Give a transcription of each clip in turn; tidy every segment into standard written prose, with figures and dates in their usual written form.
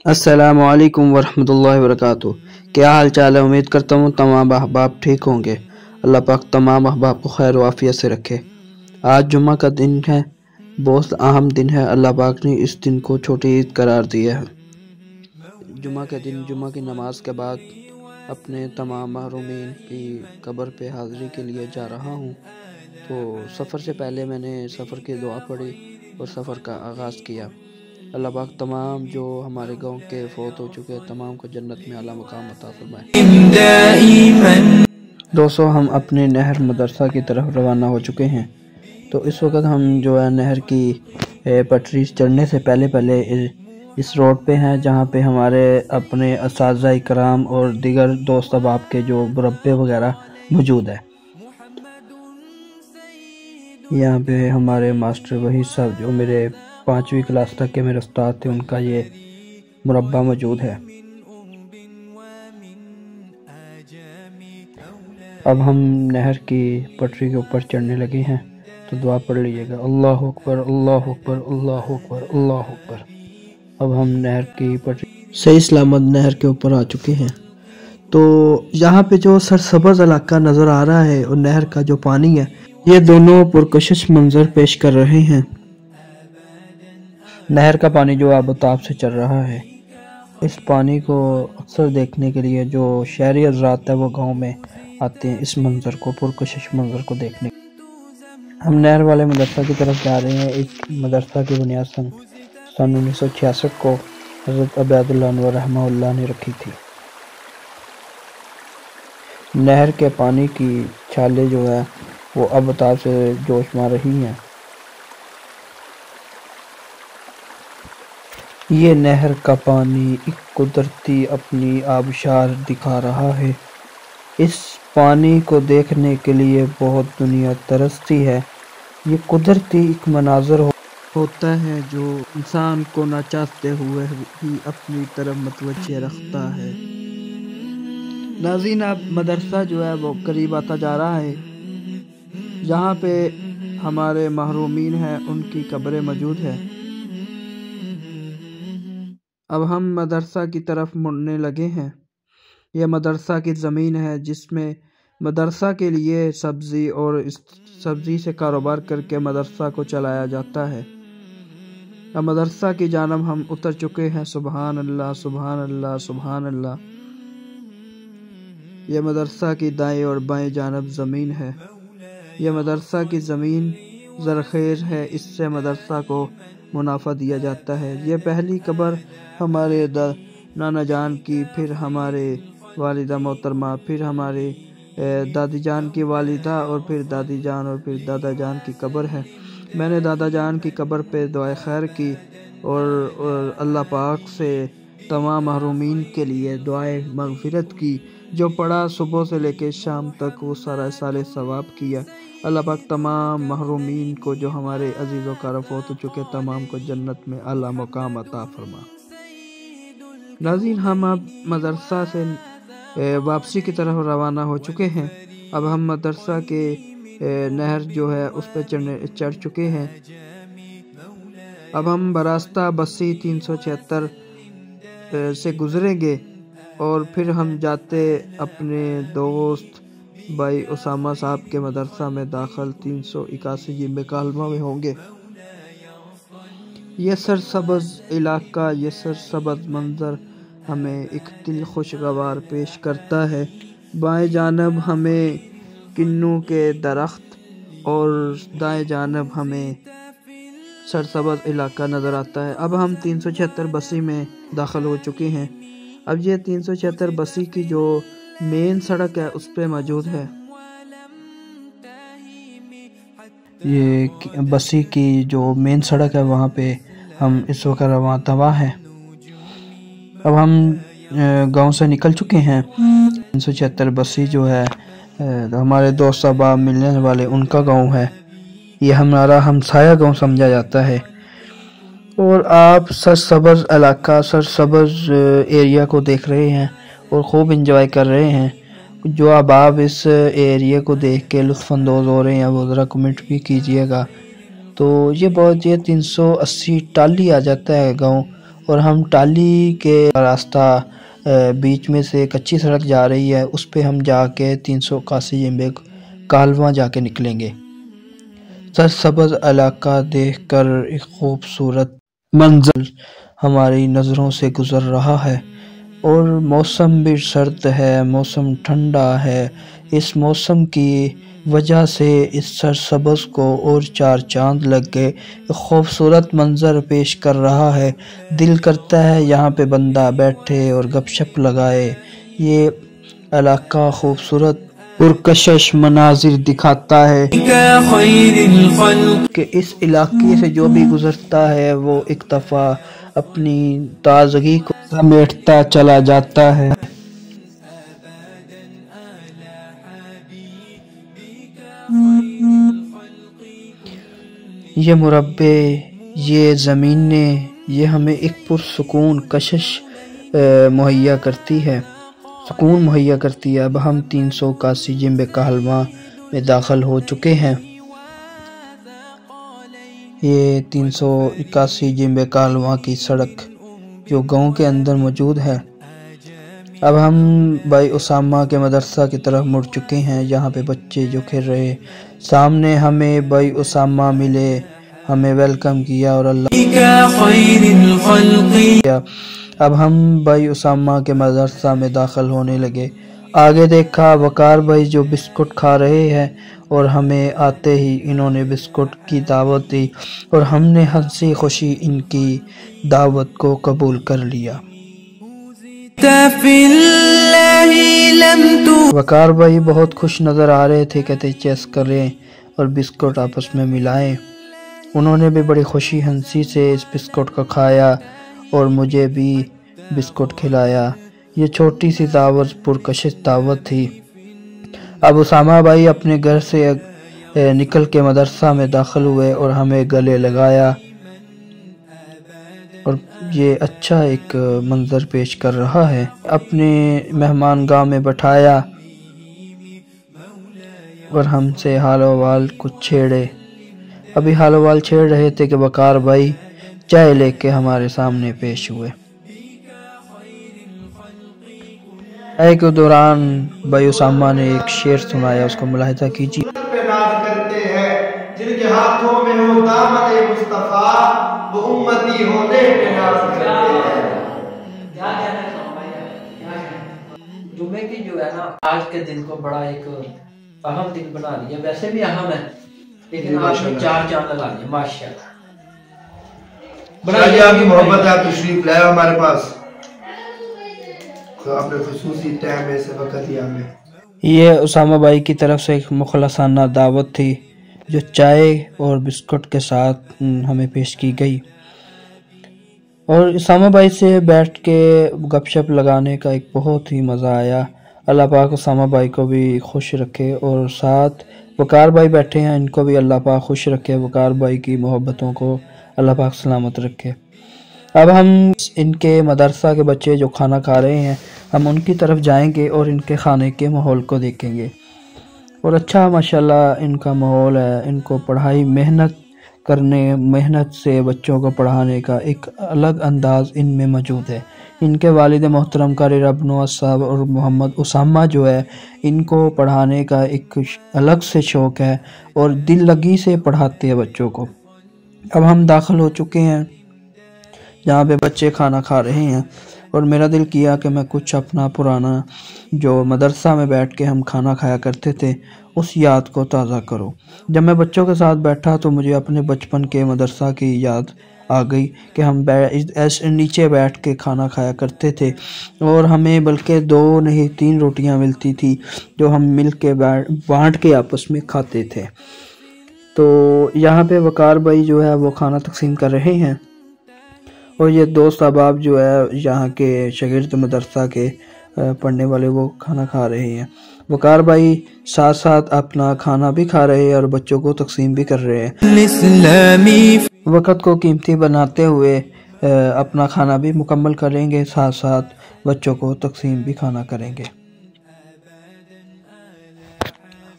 السلام علیکم ورحمۃ اللہ وبرکاتہ۔ کیا حال چال ہے؟ امید کرتا ہوں تمام احباب ٹھیک ہوں گے۔ اللہ پاک تمام احباب کو خیر و عافیت سے رکھے۔ آج جمعہ کا دن ہے، بہت اہم دن ہے۔ اللہ پاک نے اس دن کو چھوٹی عید قرار دیا ہے۔ جمعہ کے دن جمعہ کی نماز کے بعد اپنے تمام محرومین کی قبر پہ حاضری کے لیے جا رہا ہوں۔ تو سفر سے پہلے میں نے سفر کی دعا پڑھی اور سفر کا آغاز کیا۔ اللہ پاک تمام جو ہمارے گاؤں کے فوت ہو چکے تمام کو جنت میں اعلیٰ مقام عطا فرمائے۔ دوستو، ہم اپنے نہر مدرسہ کی طرف روانہ ہو چکے ہیں۔ تو اس وقت ہم جو ہے نہر کی پٹری چڑھنے سے پہلے اس روڈ پہ ہیں، جہاں پہ ہمارے اپنے اساتذہ اکرام اور دیگر دوست احباب کے جو مربے وغیرہ موجود ہیں۔ یہاں پہ ہمارے ماسٹر وحید صاحب جو میرے 5ویں کلاس تک کے میرے استاد تھے، ان کا یہ مربع موجود ہے۔ اب ہم نہر کی پٹری کے اوپر چڑھنے لگے ہیں، تو دعا پڑھ لیجیے گا۔ اللہ اکبر اللہ اکبر اللہ اکبر اللہ اکبر۔ اب ہم نہر کی پٹری صحیح سلامت نہر کے اوپر آ چکے ہیں۔ تو یہاں پہ جو سرسبز علاقہ نظر آ رہا ہے اور نہر کا جو پانی ہے، یہ دونوں پرکشش منظر پیش کر رہے ہیں۔ نہر کا پانی جو آب و تاب سے چل رہا ہے، اس پانی کو اکثر دیکھنے کے لیے جو شہری حضرات ہے وہ گاؤں میں آتے ہیں اس منظر کو، پرکشش منظر کو دیکھنے۔ ہم نہر والے مدرسہ کی طرف جا رہے ہیں۔ اس مدرسہ کی بنیاد سن 1966 کو حضرت عبید اللہ انور رحمہ اللہ نے رکھی تھی۔ نہر کے پانی کی چھالیں جو ہے وہ آب و تاب سے جوش مار رہی ہیں۔ یہ نہر کا پانی ایک قدرتی اپنی آبشار دکھا رہا ہے۔ اس پانی کو دیکھنے کے لیے بہت دنیا ترستی ہے۔ یہ قدرتی ایک مناظر ہوتا ہے جو انسان کو نہ چاہتے ہوئے ہی اپنی طرف متوجہ رکھتا ہے۔ ناظرین، اب مدرسہ جو ہے وہ قریب آتا جا رہا ہے۔ جہاں پہ ہمارے محرومین ہیں ان کی قبریں موجود ہیں۔ اب ہم مدرسہ کی طرف مڑنے لگے ہیں۔ یہ مدرسہ کی زمین ہے جس میں مدرسہ کے لیے سبزی اور اس سبزی سے کاروبار کر کے مدرسہ کو چلایا جاتا ہے۔ اب مدرسہ کی جانب ہم اتر چکے ہیں۔ سبحان اللہ سبحان اللہ سبحان اللہ۔ یہ مدرسہ کی دائیں اور بائیں جانب زمین ہے۔ یہ مدرسہ کی زمین زرخیز ہے، اس سے مدرسہ کو منافع دیا جاتا ہے۔ یہ پہلی قبر ہمارے نانا جان کی، پھر ہمارے والدہ محترمہ، پھر ہمارے دادی جان کی والدہ، اور پھر دادی جان اور پھر دادا جان کی قبر ہے۔ میں نے دادا جان کی قبر پہ دعائے خیر کی اور اللہ پاک سے تمام محرومین کے لیے دعائے مغفرت کی۔ جو پڑھا صبح سے لے کے شام تک وہ سارا سال ثواب کیا۔ اللہ پاک تمام محرومین کو جو ہمارے عزیز و کار فوت ہو چکے تمام کو جنت میں اعلیٰ مقام عطا فرما۔ ناظرین، ہم اب مدرسہ سے واپسی کی طرف روانہ ہو چکے ہیں۔ اب ہم مدرسہ کے نہر جو ہے اس پہ چڑھ چکے ہیں۔ اب ہم براستہ بسی 376 سے گزریں گے اور پھر ہم جاتے اپنے دوست بھائی اسامہ صاحب کے مدرسہ میں داخل 381 مکالمہ میں ہوں گے۔ یہ سرسبز علاقہ، یہ سرسبز منظر ہمیں ایک دل خوشگوار پیش کرتا ہے۔ بائیں جانب ہمیں کنوں کے درخت اور دائیں جانب ہمیں سرسبز علاقہ نظر آتا ہے۔ اب ہم 376 بسی میں داخل ہو چکے ہیں۔ اب یہ 376 بسی کی جو مین سڑک ہے اس پہ موجود ہے۔ یہ بسی کی جو مین سڑک ہے وہاں پہ ہم اس وقت رواں ہیں۔ اب ہم گاؤں سے نکل چکے ہیں۔ 376 بسی جو ہے ہمارے دوست احباب ملنے والے ان کا گاؤں ہے۔ یہ ہمارا ہمسایہ گاؤں سمجھا جاتا ہے۔ اور آپ سرسبز علاقہ، سرسبز ایریا کو دیکھ رہے ہیں اور خوب انجوائے کر رہے ہیں۔ جو احباب اس ایریا کو دیکھ کے لطف اندوز ہو رہے ہیں وہ ذرا کمنٹ بھی کیجئے گا۔ تو یہ 380 ٹالی آ جاتا ہے گاؤں، اور ہم ٹالی کے راستہ بیچ میں سے کچی سڑک جا رہی ہے، اس پہ ہم جا کے 381 جنبے کالواں جا کے نکلیں گے۔ سرسبز علاقہ دیکھ کر ایک خوبصورت منظر ہماری نظروں سے گزر رہا ہے، اور موسم بھی سرد ہے، موسم ٹھنڈا ہے۔ اس موسم کی وجہ سے اس سرسبز کو اور چار چاند لگ کے ایک خوبصورت منظر پیش کر رہا ہے۔ دل کرتا ہے یہاں پہ بندہ بیٹھے اور گپ شپ لگائے۔ یہ علاقہ خوبصورت پرکشش مناظر دکھاتا ہے کہ اس علاقے سے جو بھی گزرتا ہے وہ ایک دفعہ اپنی تازگی کو سمیٹتا چلا جاتا ہے۔ یہ مربع، یہ زمینیں، یہ ہمیں ایک پرسکون کشش مہیا کرتی ہے، سکون مہیا کرتی ہے۔ اب ہم 381 جنبے کالواں میں داخل ہو چکے ہیں۔ یہ 381 جنبے کالواں کی سڑک جو گاؤں کے اندر موجود ہے۔ اب ہم بھائی اسامہ کے مدرسہ کی طرف مڑ چکے ہیں، جہاں پہ بچے جو کھیل رہے۔ سامنے ہمیں بھائی اسامہ ملے، ہمیں ویلکم کیا اور اللہ کیا۔ اب ہم بھائی اسامہ کے مدرسہ میں داخل ہونے لگے۔ آگے دیکھا وقار بھائی جو بسکٹ کھا رہے ہیں، اور ہمیں آتے ہی انہوں نے بسکٹ کی دعوت دی، اور ہم نے ہنسی خوشی ان کی دعوت کو قبول کر لیا۔ وقار بھائی بہت خوش نظر آ رہے تھے، کہتے چیس کریں اور بسکٹ آپس میں ملائیں۔ انہوں نے بھی بڑی خوشی ہنسی سے اس بسکٹ کو کھایا اور مجھے بھی بسکٹ کھلایا۔ یہ چھوٹی سی دعوت پرکشش دعوت تھی۔ اب اسامہ بھائی اپنے گھر سے نکل کے مدرسہ میں داخل ہوئے اور ہمیں گلے لگایا، اور یہ اچھا ایک منظر پیش کر رہا ہے۔ اپنے مہمان گاہ میں بٹھایا اور ہم سے حال و احوال کچھ چھیڑے۔ ابھی حال و احوال چھیڑ رہے تھے کہ وقار بھائی چائے لے کے ہمارے سامنے پیش ہوئے۔ چائے کے دوران بھائی اسامہ نے ایک شعر سنایا، اس کو ملاحظہ کیجیے۔ جن کے ہاتھوں میں ہو دامن مصطفیٰ، وہ امتی ہونے پہ ناز کرتے ہیں۔ کیا کہنا ہے جمعے کی جو ہے نا، آج کے دن کو بڑا ایک اہم دن بنا دیا۔ ویسے بھی اہم ہے، لیکن آج میں چار چاند لگا دیا ماشاءاللہ۔ بڑا آپ کی محبت ہے، آپ تشریف لائے ہمارے پاس، آپ نے خصوصی ٹائم میں سے وقت دیا ہمیں۔ یہ اسامہ بھائی کی طرف سے ایک مخلصانہ دعوت تھی جو چائے اور بسکٹ کے ساتھ ہمیں پیش کی گئی، اور اسامہ بھائی سے بیٹھ کے گپ شپ لگانے کا ایک بہت ہی مزہ آیا۔ اللہ پاک اسامہ بھائی کو بھی خوش رکھے، اور ساتھ وقار بھائی بیٹھے ہیں، ان کو بھی اللہ پاک خوش رکھے، وقار بھائی کی محبتوں کو اللہ پاک سلامت رکھے۔ اب ہم ان کے مدرسہ کے بچے جو کھانا کھا رہے ہیں، ہم ان کی طرف جائیں گے اور ان کے کھانے کے ماحول کو دیکھیں گے، اور اچھا ماشاءاللہ ان کا ماحول ہے۔ ان کو پڑھائی محنت سے بچوں کو پڑھانے کا ایک الگ انداز ان میں موجود ہے۔ ان کے والد محترم قاری رب نواز صاحب اور محمد اسامہ جو ہے، ان کو پڑھانے کا ایک الگ سے شوق ہے، اور دل لگی سے پڑھاتے ہیں بچوں کو۔ اب ہم داخل ہو چکے ہیں جہاں پہ بچے کھانا کھا رہے ہیں، اور میرا دل کیا کہ میں کچھ اپنا پرانا جو مدرسہ میں بیٹھ کے ہم کھانا کھایا کرتے تھے اس یاد کو تازہ کروں۔ جب میں بچوں کے ساتھ بیٹھا تو مجھے اپنے بچپن کے مدرسہ کی یاد آ گئی کہ ہم نیچے بیٹھ کے کھانا کھایا کرتے تھے، اور ہمیں بلکہ 2 نہیں 3 روٹیاں ملتی تھی جو ہم مل کے بانٹ کے آپس میں کھاتے تھے۔ تو یہاں پہ وقار بھائی جو ہے وہ کھانا تقسیم کر رہے ہیں، اور یہ دوست احباب جو ہے یہاں کے شاگرد مدرسہ کے پڑھنے والے وہ کھانا کھا رہے ہیں۔ وقار بھائی ساتھ ساتھ اپنا کھانا بھی کھا رہے ہیں اور بچوں کو تقسیم بھی کر رہے ہیں۔ وقت کو قیمتی بناتے ہوئے اپنا کھانا بھی مکمل کریں گے، ساتھ ساتھ بچوں کو تقسیم بھی کھانا کریں گے۔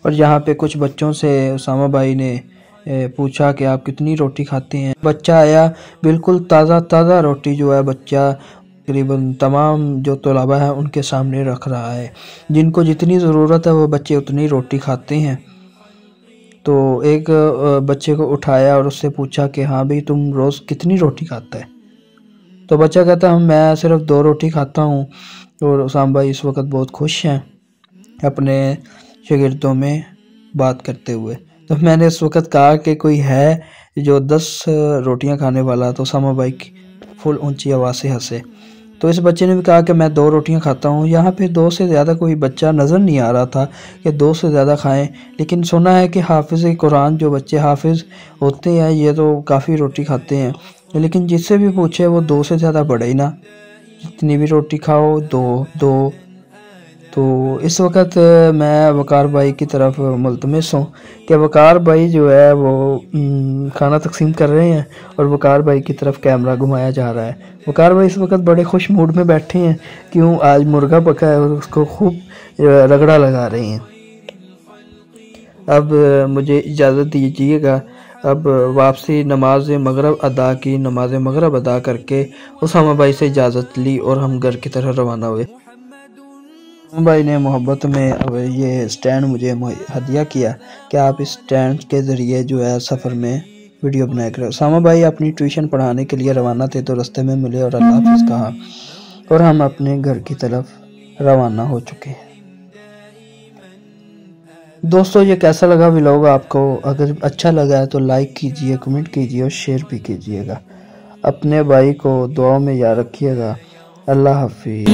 اور یہاں پہ کچھ بچوں سے اسامہ بھائی نے پوچھا کہ آپ کتنی روٹی کھاتے ہیں. بچہ آیا بالکل تازہ روٹی جو ہے بچہ تقریباً تمام جو طلباء ہیں ان کے سامنے رکھ رہا ہے. جن کو جتنی ضرورت ہے وہ بچے اتنی روٹی کھاتے ہیں. تو ایک بچے کو اٹھایا اور اس سے پوچھا کہ ہاں بھئی تم روز کتنی روٹی کھاتا ہے؟ تو بچہ کہتا میں صرف 2 روٹی کھاتا ہوں. اور اسامہ بھائی اس وقت بہت خوش ہیں اپنے شاگردوں میں بات کرتے ہوئے. تو میں نے اس وقت کہا کہ کوئی ہے جو 10 روٹیاں کھانے والا، تو اسامہ بھائی فل اونچی آواز سے ہنسے. تو اس بچے نے بھی کہا کہ میں 2 روٹیاں کھاتا ہوں. یہاں پہ 2 سے زیادہ کوئی بچہ نظر نہیں آ رہا تھا کہ 2 سے زیادہ کھائیں، لیکن سنا ہے کہ حافظ قرآن جو بچے حافظ ہوتے ہیں یہ تو کافی روٹی کھاتے ہیں، لیکن جس سے بھی پوچھے وہ 2 سے زیادہ بڑھے ہی نہ، جتنی بھی روٹی کھاؤ 2. تو اس وقت میں وقار بھائی کی طرف ملتمس ہوں کہ وقار بھائی جو ہے وہ کھانا تقسیم کر رہے ہیں اور وقار بھائی کی طرف کیمرہ گھمایا جا رہا ہے. وقار بھائی اس وقت بڑے خوش موڈ میں بیٹھے ہیں کیوں آج مرغا پکا ہے اور اس کو خوب رگڑا لگا رہے ہیں. اب مجھے اجازت دیجیے گا. اب واپسی نماز مغرب ادا کر کے اسامہ بھائی سے اجازت لی اور ہم گھر کی طرف روانہ ہوئے. اسامہ بھائی نے محبت میں یہ سٹینڈ مجھے ہدیہ کیا کہ آپ اس سٹینڈ کے ذریعے جو ہے سفر میں ویڈیو بنایا کریں. اسامہ بھائی اپنی ٹیوشن پڑھانے کے لیے روانہ تھے تو رستے میں ملے اور اللہ حافظ کہا اور ہم اپنے گھر کی طرف روانہ ہو چکے ہیں. دوستو یہ کیسا لگا ولاگ آپ کو؟ اگر اچھا لگا ہے تو لائک کیجئے، کمنٹ کیجئے اور شیئر بھی کیجئے گا. اپنے بھائی کو دعا میں یاد رکھیے گا. اللہ حافظ.